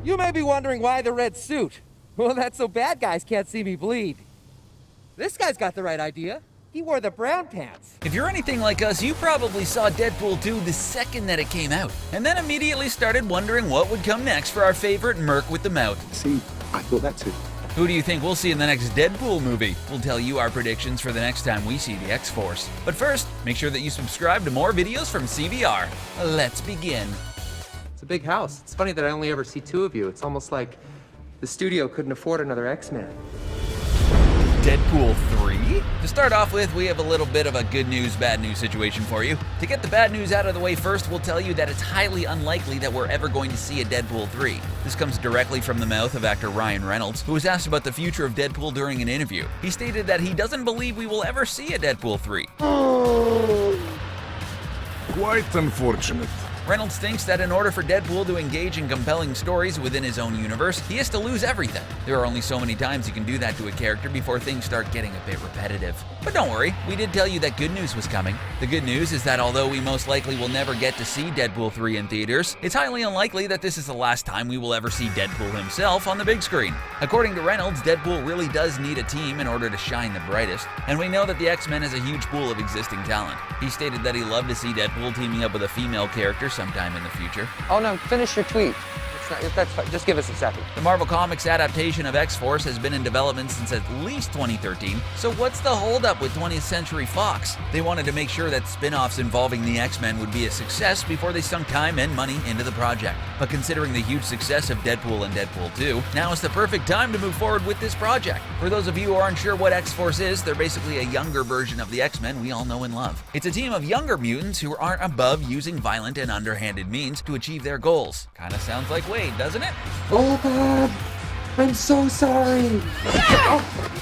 You may be wondering why the red suit. Well, that's so bad guys can't see me bleed. This guy's got the right idea. He wore the brown pants. If you're anything like us, you probably saw Deadpool 2 the second that it came out, and then immediately started wondering what would come next for our favorite merc with the mouth. See, I thought that too. Who do you think we'll see in the next Deadpool movie? We'll tell you our predictions for the next time we see the X-Force. But first, make sure that you subscribe to more videos from CVR. Let's begin. It's a big house. It's funny that I only ever see two of you. It's almost like the studio couldn't afford another X-Men. Deadpool 3? To start off with, we have a little bit of a good news, bad news situation for you. To get the bad news out of the way first, we'll tell you that it's highly unlikely that we're ever going to see a Deadpool 3. This comes directly from the mouth of actor Ryan Reynolds, who was asked about the future of Deadpool during an interview. He stated that he doesn't believe we will ever see a Deadpool 3. Quite unfortunate. Reynolds thinks that in order for Deadpool to engage in compelling stories within his own universe, he has to lose everything. There are only so many times you can do that to a character before things start getting a bit repetitive. But don't worry, we did tell you that good news was coming. The good news is that although we most likely will never get to see Deadpool 3 in theaters, it's highly unlikely that this is the last time we will ever see Deadpool himself on the big screen. According to Reynolds, Deadpool really does need a team in order to shine the brightest, and we know that the X-Men has a huge pool of existing talent. He stated that he'd love to see Deadpool teaming up with a female character sometime in the future. Oh no, finish your tweet. That's fine. Just give us a second. The Marvel Comics adaptation of X-Force has been in development since at least 2013, so what's the holdup with 20th Century Fox? They wanted to make sure that spin-offs involving the X-Men would be a success before they sunk time and money into the project. But considering the huge success of Deadpool and Deadpool 2, now is the perfect time to move forward with this project. For those of you who aren't sure what X-Force is, they're basically a younger version of the X-Men we all know and love. It's a team of younger mutants who aren't above using violent and underhanded means to achieve their goals. Kinda sounds like Wade, doesn't it? Oh, Bob. I'm so sorry.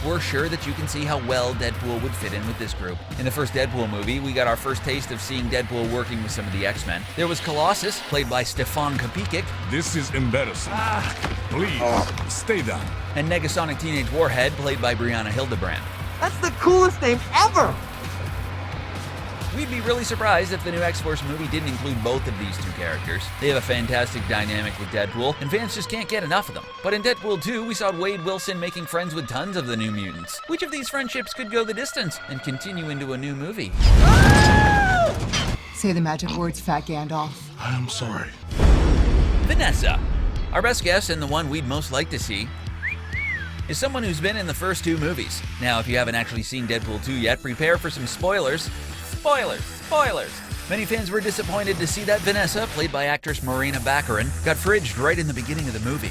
We're sure that you can see how well Deadpool would fit in with this group. In the first Deadpool movie, we got our first taste of seeing Deadpool working with some of the X-Men. There was Colossus, played by Stefan Kapicic. This is embarrassing. Please, stay down. And Negasonic Teenage Warhead, played by Brianna Hildebrand. That's the coolest name ever. We'd be really surprised if the new X-Force movie didn't include both of these two characters. They have a fantastic dynamic with Deadpool, and fans just can't get enough of them. But in Deadpool 2, we saw Wade Wilson making friends with tons of the new mutants. Which of these friendships could go the distance and continue into a new movie? Say the magic words, Fat Gandalf. I'm sorry. Vanessa. Our best guess, and the one we'd most like to see, is someone who's been in the first two movies. Now, if you haven't actually seen Deadpool 2 yet, prepare for some spoilers. Spoilers! Many fans were disappointed to see that Vanessa, played by actress Morena Baccarin, got fridged right in the beginning of the movie.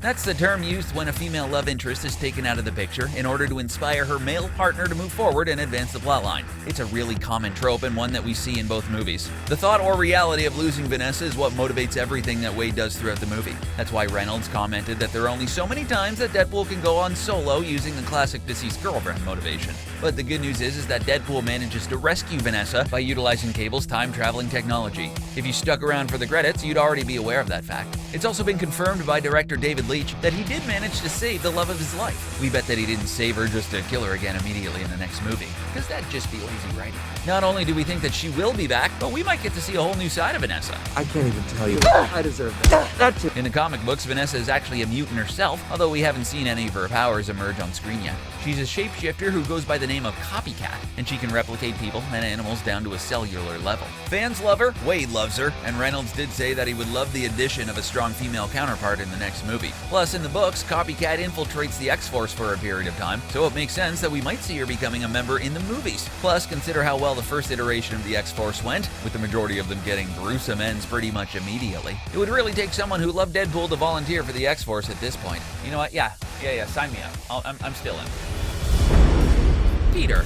That's the term used when a female love interest is taken out of the picture in order to inspire her male partner to move forward and advance the plotline. It's a really common trope and one that we see in both movies. The thought or reality of losing Vanessa is what motivates everything that Wade does throughout the movie. That's why Reynolds commented that there are only so many times that Deadpool can go on solo using the classic deceased girlfriend motivation. But the good news is that Deadpool manages to rescue Vanessa by utilizing Cable's time-traveling technology. If you stuck around for the credits, you'd already be aware of that fact. It's also been confirmed by director David Leitch that he did manage to save the love of his life. We bet that he didn't save her just to kill her again immediately in the next movie, because that'd just be lazy writing. Not only do we think that she will be back, but we might get to see a whole new side of Vanessa. I can't even tell you. I deserve that. That's it. In the comic books, Vanessa is actually a mutant herself, although we haven't seen any of her powers emerge on screen yet. She's a shapeshifter who goes by the name of Copycat, and she can replicate people and animals down to a cellular level. Fans love her, Wade loves her, and Reynolds did say that he would love the addition of a strong female counterpart in the next movie. Plus, in the books, Copycat infiltrates the X-Force for a period of time, so it makes sense that we might see her becoming a member in the movies. Plus, consider how well the first iteration of the X-Force went, with the majority of them getting gruesome ends pretty much immediately. It would really take someone who loved Deadpool to volunteer for the X-Force at this point. You know what? Yeah, sign me up. I'm still in. Peter.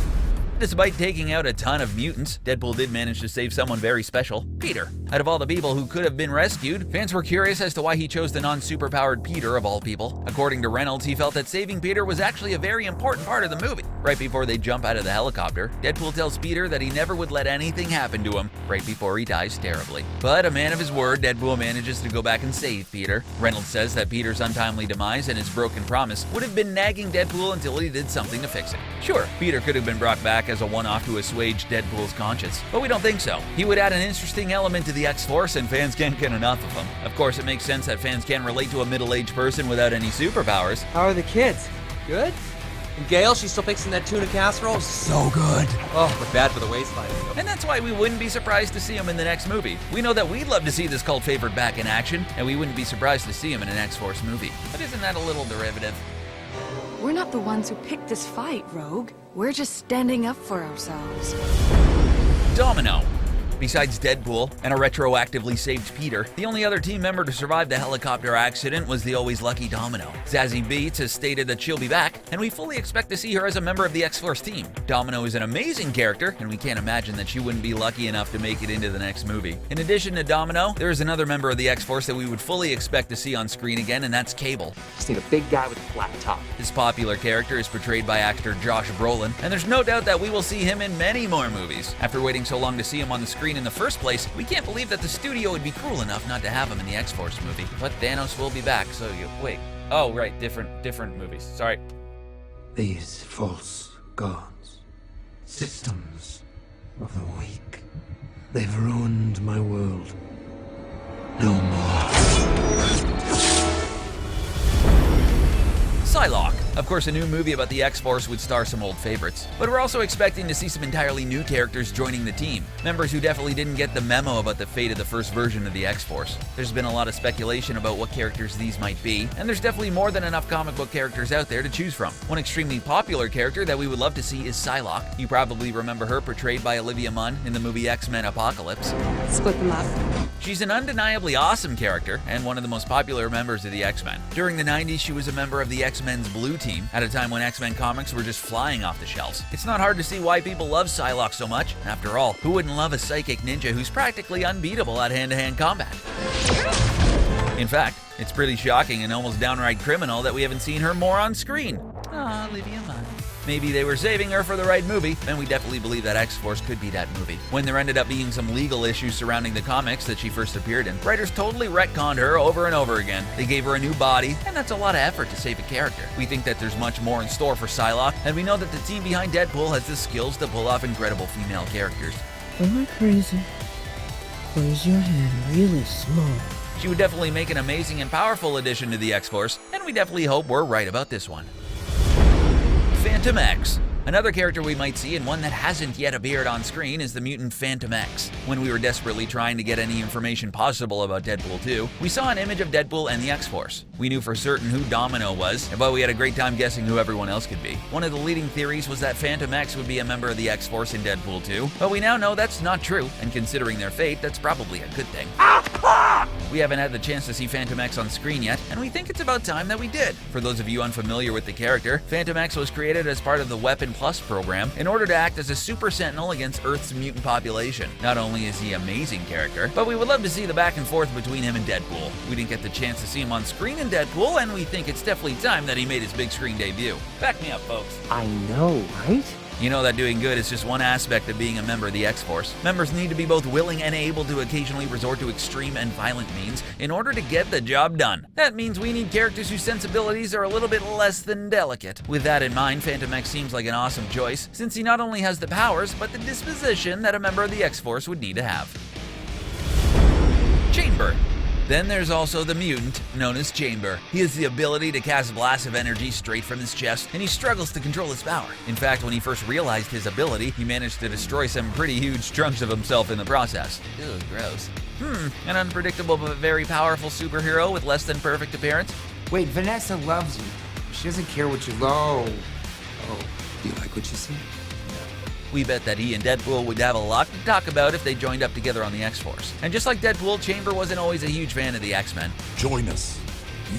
Despite taking out a ton of mutants, Deadpool did manage to save someone very special, Peter. Out of all the people who could have been rescued, fans were curious as to why he chose the non-superpowered Peter of all people. According to Reynolds, he felt that saving Peter was actually a very important part of the movie. Right before they jump out of the helicopter, Deadpool tells Peter that he never would let anything happen to him right before he dies terribly. But a man of his word, Deadpool manages to go back and save Peter. Reynolds says that Peter's untimely demise and his broken promise would have been nagging Deadpool until he did something to fix it. Sure, Peter could have been brought back as a one-off to assuage Deadpool's conscience, but we don't think so. He would add an interesting element to the X-Force and fans can't get enough of him. Of course, it makes sense that fans can't relate to a middle-aged person without any superpowers. How are the kids? Good? And Gail, she's still fixing that tuna casserole? So good. Oh, but bad for the waistline. And that's why we wouldn't be surprised to see him in the next movie. We know that we'd love to see this cult favorite back in action, and we wouldn't be surprised to see him in an X-Force movie. But isn't that a little derivative? We're not the ones who picked this fight, Rogue. We're just standing up for ourselves. Domino. Besides Deadpool and a retroactively saved Peter, the only other team member to survive the helicopter accident was the always lucky Domino. Zazie Beetz has stated that she'll be back, and we fully expect to see her as a member of the X-Force team. Domino is an amazing character, and we can't imagine that she wouldn't be lucky enough to make it into the next movie. In addition to Domino, there is another member of the X-Force that we would fully expect to see on screen again, and that's Cable. Just need a big guy with a flat top. This popular character is portrayed by actor Josh Brolin, and there's no doubt that we will see him in many more movies. After waiting so long to see him on the screen in the first place, we can't believe that the studio would be cruel enough not to have him in the X-Force movie. But Thanos will be back, so wait. Oh, right, different movies. Sorry. These false gods, systems of the weak, they've ruined my world. No more. Psylocke. Of course, a new movie about the X-Force would star some old favorites, but we're also expecting to see some entirely new characters joining the team, members who definitely didn't get the memo about the fate of the first version of the X-Force. There's been a lot of speculation about what characters these might be, and there's definitely more than enough comic book characters out there to choose from. One extremely popular character that we would love to see is Psylocke. You probably remember her portrayed by Olivia Munn in the movie X-Men Apocalypse. Split them up. She's an undeniably awesome character and one of the most popular members of the X-Men. During the 90s, she was a member of the X-Men's Blue Team at a time when X-Men comics were just flying off the shelves. It's not hard to see why people love Psylocke so much. After all, who wouldn't love a psychic ninja who's practically unbeatable at hand-to-hand combat? In fact, it's pretty shocking and almost downright criminal that we haven't seen her more on screen. Aw, Olivia Munn. Maybe they were saving her for the right movie, and we definitely believe that X-Force could be that movie. When there ended up being some legal issues surrounding the comics that she first appeared in, writers totally retconned her over and over again. They gave her a new body, and that's a lot of effort to save a character. We think that there's much more in store for Psylocke, and we know that the team behind Deadpool has the skills to pull off incredible female characters. Am I crazy? Or is your hand really small? She would definitely make an amazing and powerful addition to the X-Force, and we definitely hope we're right about this one. Fantomex. Another character we might see, and one that hasn't yet appeared on screen, is the mutant Fantomex. When we were desperately trying to get any information possible about Deadpool 2, we saw an image of Deadpool and the X-Force. We knew for certain who Domino was, but we had a great time guessing who everyone else could be. One of the leading theories was that Fantomex would be a member of the X-Force in Deadpool 2, but we now know that's not true, and considering their fate, that's probably a good thing. We haven't had the chance to see Fantomex on screen yet, and we think it's about time that we did. For those of you unfamiliar with the character, Fantomex was created as part of the Weapon Plus program in order to act as a super sentinel against Earth's mutant population. Not only is he an amazing character, but we would love to see the back and forth between him and Deadpool. We didn't get the chance to see him on screen in Deadpool, and we think it's definitely time that he made his big screen debut. Back me up, folks. I know, right? You know that doing good is just one aspect of being a member of the X-Force. Members need to be both willing and able to occasionally resort to extreme and violent means in order to get the job done. That means we need characters whose sensibilities are a little bit less than delicate. With that in mind, Fantomex seems like an awesome choice, since he not only has the powers, but the disposition that a member of the X-Force would need to have. Chamber. Then there's also the mutant, known as Chamber. He has the ability to cast blasts of energy straight from his chest, and he struggles to control his power. In fact, when he first realized his ability, he managed to destroy some pretty huge chunks of himself in the process. Ew, gross. An unpredictable but very powerful superhero with less than perfect appearance? Wait, Vanessa loves you. She doesn't care what you look. Oh, do you like what you see? We bet that he and Deadpool would have a lot to talk about if they joined up together on the X-Force. And just like Deadpool, Chamber wasn't always a huge fan of the X-Men. Join us.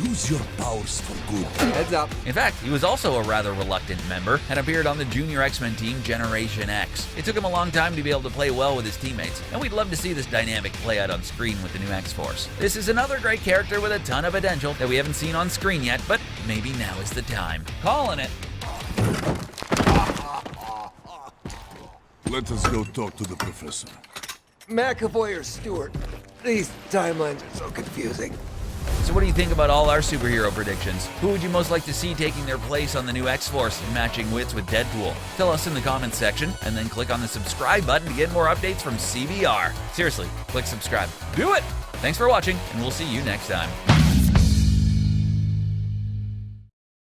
Use your powers for good. Heads up. In fact, he was also a rather reluctant member and appeared on the junior X-Men team Generation X. It took him a long time to be able to play well with his teammates, and we'd love to see this dynamic play out on screen with the new X-Force. This is another great character with a ton of potential that we haven't seen on screen yet, but maybe now is the time. Calling it. Let us go talk to the professor. McAvoy or Stewart? These timelines are so confusing. So what do you think about all our superhero predictions? Who would you most like to see taking their place on the new X-Force and matching wits with Deadpool? Tell us in the comments section, and then click on the subscribe button to get more updates from CBR. Seriously, click subscribe. Do it! Thanks for watching, and we'll see you next time.